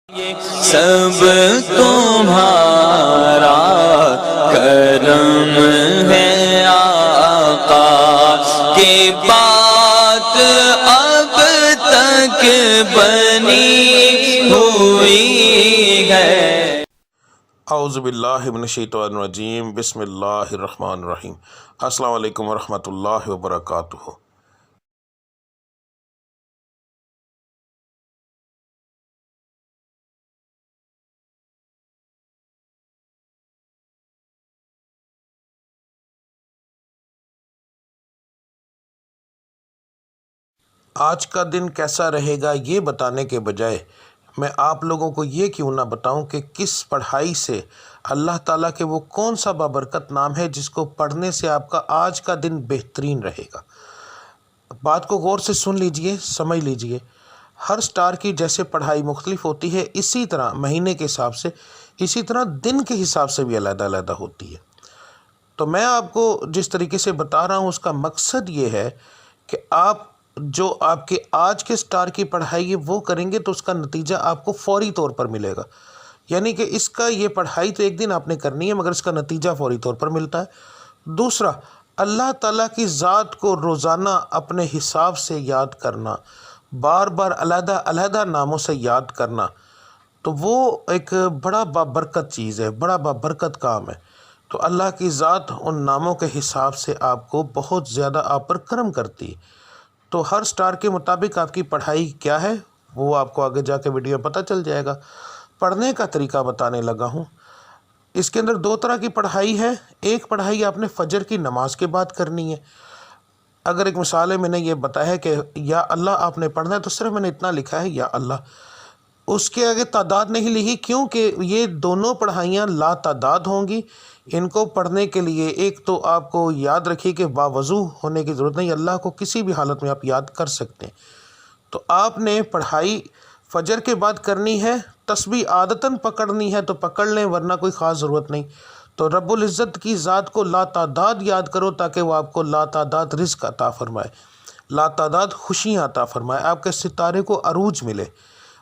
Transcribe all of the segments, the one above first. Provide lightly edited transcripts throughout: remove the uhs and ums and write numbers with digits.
سب تمہارا کرم ہے آقا کی بات اب تک بنی ہوئی ہے۔ اعوذ باللہ من الشیطان الرجیم، بسم اللہ الرحمن الرحیم۔ السلام علیکم ورحمۃ اللہ وبرکاتہ۔ آج کا دن کیسا رہے گا یہ بتانے کے بجائے میں آپ لوگوں کو یہ کیوں نہ بتاؤں کہ کس پڑھائی سے اللہ تعالیٰ کے وہ کون سا بابرکت نام ہے جس کو پڑھنے سے آپ کا آج کا دن بہترین رہے گا۔ بات کو غور سے سن لیجئے، سمجھ لیجئے۔ ہر سٹار کی جیسے پڑھائی مختلف ہوتی ہے، اسی طرح مہینے کے حساب سے، اسی طرح دن کے حساب سے بھی علیحدہ علیحدہ ہوتی ہے۔ تو میں آپ کو جس طریقے سے بتا رہا ہوں اس کا مقصد یہ ہے کہ آپ جو آپ کے آج کے سٹار کی پڑھائی ہے وہ کریں گے تو اس کا نتیجہ آپ کو فوری طور پر ملے گا۔ یعنی کہ اس کا یہ پڑھائی تو ایک دن آپ نے کرنی ہے مگر اس کا نتیجہ فوری طور پر ملتا ہے۔ دوسرا، اللہ تعالیٰ کی ذات کو روزانہ اپنے حساب سے یاد کرنا، بار بار علیحدہ علیحدہ ناموں سے یاد کرنا، تو وہ ایک بڑا بابرکت چیز ہے، بڑا بابرکت کام ہے۔ تو اللہ کی ذات ان ناموں کے حساب سے آپ کو بہت زیادہ آپ پر کرم کرتی ہے۔ تو ہر سٹار کے مطابق آپ کی پڑھائی کیا ہے وہ آپ کو آگے جا کے ویڈیو میں پتہ چل جائے گا۔ پڑھنے کا طریقہ بتانے لگا ہوں۔ اس کے اندر دو طرح کی پڑھائی ہے۔ ایک پڑھائی آپ نے فجر کی نماز کے بعد کرنی ہے۔ اگر ایک مثال ہے، میں نے یہ بتایا ہے کہ یا اللہ آپ نے پڑھنا ہے تو صرف میں نے اتنا لکھا ہے یا اللہ، اس کے آگے تعداد نہیں لکھی، کیونکہ یہ دونوں پڑھائیاں لا تعداد ہوں گی۔ ان کو پڑھنے کے لیے ایک تو آپ کو یاد رکھیے کہ باوضو ہونے کی ضرورت نہیں، اللہ کو کسی بھی حالت میں آپ یاد کر سکتے ہیں۔ تو آپ نے پڑھائی فجر کے بعد کرنی ہے، تسبیح عادتاً پکڑنی ہے تو پکڑ لیں ورنہ کوئی خاص ضرورت نہیں۔ تو رب العزت کی ذات کو لا تعداد یاد کرو تاکہ وہ آپ کو لا تعداد رزق عطا فرمائے، لا تعداد خوشیاں عطا فرمائے، آپ کے ستارے کو عروج ملے،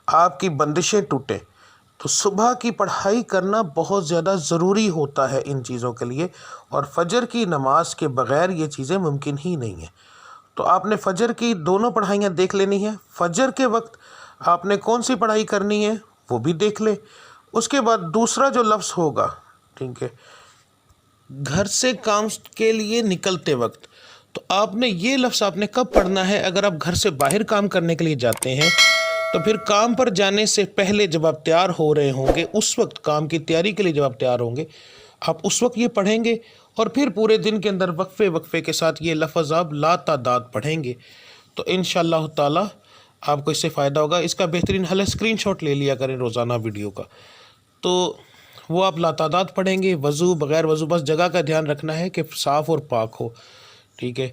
آپ کی بندشیں ٹوٹیں۔ تو صبح کی پڑھائی کرنا بہت زیادہ ضروری ہوتا ہے ان چیزوں کے لیے، اور فجر کی نماز کے بغیر یہ چیزیں ممکن ہی نہیں ہیں۔ تو آپ نے فجر کی دونوں پڑھائیاں دیکھ لینی ہیں۔ فجر کے وقت آپ نے کون سی پڑھائی کرنی ہے وہ بھی دیکھ لیں۔ اس کے بعد دوسرا جو لفظ ہوگا، ٹھیک ہے، گھر سے کام کے لیے نکلتے وقت، تو آپ نے یہ لفظ آپ نے کب پڑھنا ہے؟ اگر آپ گھر سے باہر کام کرنے کے لیے جاتے ہیں تو پھر کام پر جانے سے پہلے جب آپ تیار ہو رہے ہوں گے، اس وقت کام کی تیاری کے لیے جب آپ تیار ہوں گے، آپ اس وقت یہ پڑھیں گے، اور پھر پورے دن کے اندر وقفے وقفے کے ساتھ یہ لفظ آپ لا تعداد پڑھیں گے۔ تو انشاءاللہ تعالی آپ کو اس سے فائدہ ہوگا۔ اس کا بہترین حل ہے اسکرین شاٹ لے لیا کریں روزانہ ویڈیو کا، تو وہ آپ لا تعداد پڑھیں گے، وضو بغیر وضو، بس جگہ کا دھیان رکھنا ہے کہ صاف اور پاک ہو، ٹھیک ہے۔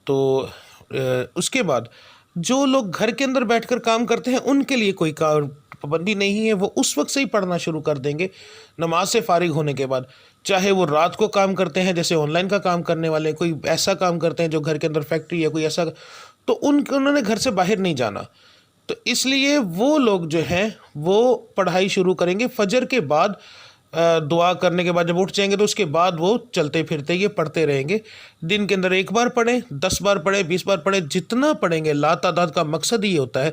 تو اس کے بعد جو لوگ گھر کے اندر بیٹھ کر کام کرتے ہیں ان کے لیے کوئی پابندی نہیں ہے، وہ اس وقت سے ہی پڑھنا شروع کر دیں گے نماز سے فارغ ہونے کے بعد، چاہے وہ رات کو کام کرتے ہیں جیسے آن لائن کا کام کرنے والے، کوئی ایسا کام کرتے ہیں جو گھر کے اندر فیکٹری ہے کوئی ایسا، تو انہوں نے گھر سے باہر نہیں جانا، تو اس لیے وہ لوگ جو ہیں وہ پڑھائی شروع کریں گے فجر کے بعد۔ دعا کرنے کے بعد جب اٹھ جائیں گے تو اس کے بعد وہ چلتے پھرتے یہ پڑھتے رہیں گے۔ دن کے اندر 1 بار پڑھیں، 10 بار پڑھیں، 20 بار پڑھیں، جتنا پڑھیں گے۔ لا تعداد کا مقصد یہ ہوتا ہے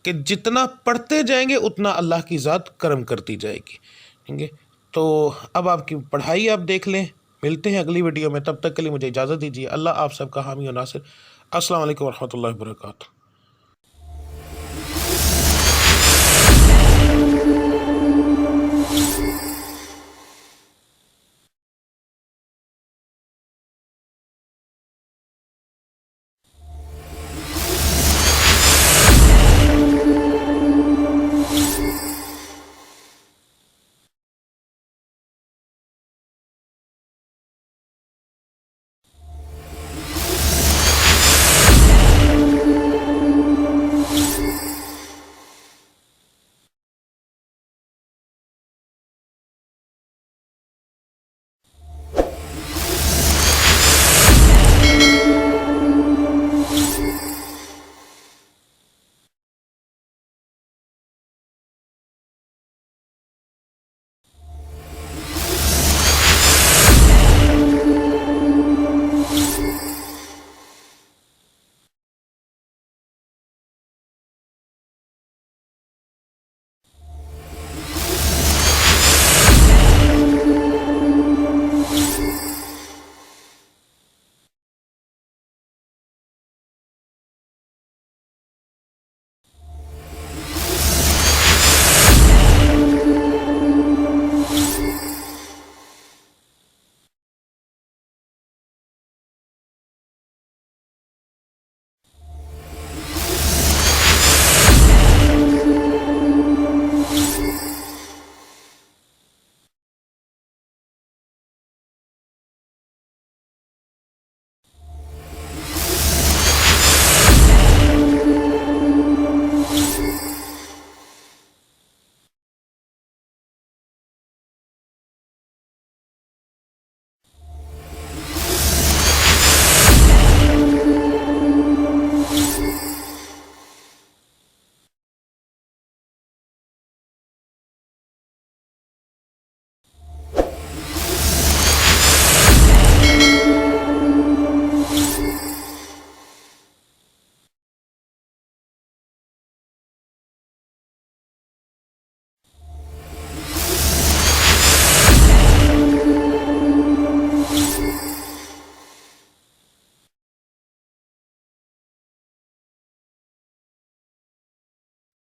کہ جتنا پڑھتے جائیں گے اتنا اللہ کی ذات کرم کرتی جائے گی، ٹھیک ہے۔ تو اب آپ کی پڑھائی آپ دیکھ لیں۔ ملتے ہیں اگلی ویڈیو میں، تب تک کے لیے مجھے اجازت دیجیے۔ اللہ آپ سب کا حامی و ناصر۔ السلام علیکم ورحمۃ اللہ وبرکاتہ۔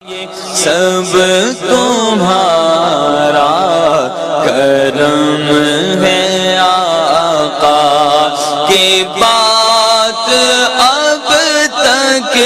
سب تمہارا کرم ہے آقا، کہ بات اب تک